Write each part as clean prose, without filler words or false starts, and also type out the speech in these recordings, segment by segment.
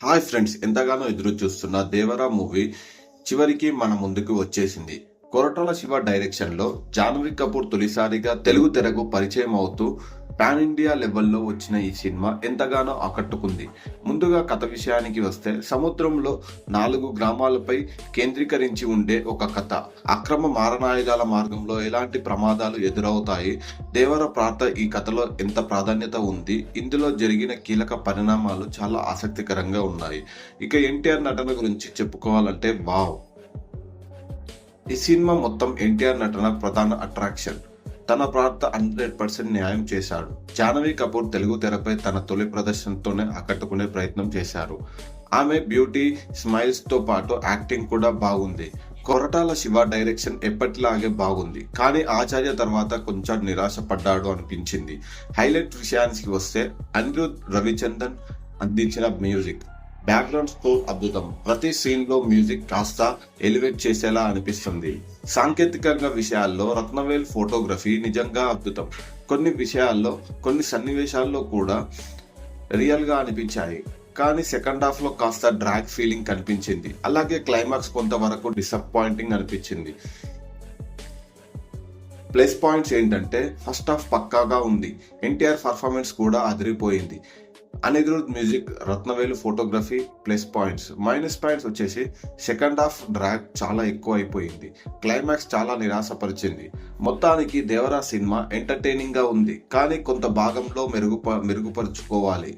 Hi friends, ఎంతగానో ఎదురు చూస్తున్న దేవరా మూవీ చివరికి మన ముందుకు వచ్చేసింది. కొరటాల శివ డైరెక్షన్ లో జాహ్నవి కపూర్ తొలిసారిగా తెలుగు తెరకు పరిచయం అవుతూ పాన్ ఇండియా లెవెల్లో వచ్చిన ఈ సినిమా ఎంతగానో ఆకట్టుకుంది. ముందుగా కథ విషయానికి వస్తే, సముద్రంలో 4 గ్రామాలపై కేంద్రీకరించి ఉండే ఒక కథ. అక్రమ మారణాయుధాల మార్గంలో ఎలాంటి ప్రమాదాలు ఎదురవుతాయి, దేవర ప్రార్థ ఈ కథలో ఎంత ప్రాధాన్యత ఉంది, ఇందులో జరిగిన కీలక పరిణామాలు చాలా ఆసక్తికరంగా ఉన్నాయి. ఇక ఎన్టీఆర్ నటన గురించి చెప్పుకోవాలంటే వావ్. ఈ సినిమా మొత్తం ఎన్టీఆర్ నటన ప్రధాన అట్రాక్షన్. తన ప్రార్థ 100% న్యాయం చేశాడు. జాహ్నవి కపూర్ తెలుగు తెరపై తన తొలి ప్రదర్శనతోనే ఆకట్టుకునే ప్రయత్నం చేశారు. ఆమె బ్యూటీ, స్మైల్స్ తో పాటు యాక్టింగ్ కూడా బాగుంది. కొరటాల శివ డైరెక్షన్ ఎప్పటిలాగే బాగుంది, కానీ ఆచార్య తర్వాత కొంచెం నిరాశపడ్డాడు అనిపించింది. హైలైట్ విషయానికి వస్తే, అనిరుద్ రవిచందన్ అందించిన మ్యూజిక్, బ్యాక్గ్రౌండ్ స్కోర్ అద్భుతం. ప్రతి సీన్ లో మ్యూజిక్ కాస్త ఎలివేట్ చేసేలా అనిపిస్తుంది. సాంకేతికంగా విషయాల్లో రత్నవేల్ ఫోటోగ్రఫీ నిజంగా అద్భుతం. కొన్ని సన్నివేశాల్లో కూడా రియల్ గా అనిపించాయి, కానీ సెకండ్ హాఫ్ లో కాస్త డ్రాగ్ ఫీలింగ్ కనిపించింది. అలాగే క్లైమాక్స్ కొంతవరకు డిసప్పాయింటింగ్ అనిపించింది. ప్లస్ పాయింట్స్ ఏంటంటే, ఫస్ట్ హాఫ్ పక్కాగా ఉంది, ఎన్టీఆర్ పర్ఫార్మెన్స్ కూడా అదిరిపోయింది. Anirudh music, Rathnavelu photography plus points. Minus points వచ్చేసి, సెకండ్ హాఫ్ డ్రాగ్ చాలా ఎక్కువ అయిపోయింది, క్లైమాక్స్ చాలా నిరాశపరిచింది. మొత్తానికి దేవరా సినిమా ఎంటర్టైనింగ్ గా ఉంది, కానీ కొంత భాగంలో మెరుగుపరుచుకోవాలి.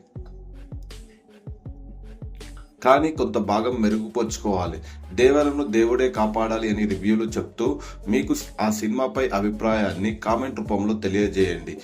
దేవరను దేవుడే కాపాడాలి అని రివ్యూలు చెప్తూ మీకు ఆ సినిమాపై అభిప్రాయాన్ని కామెంట్ రూపంలో తెలియజేయండి.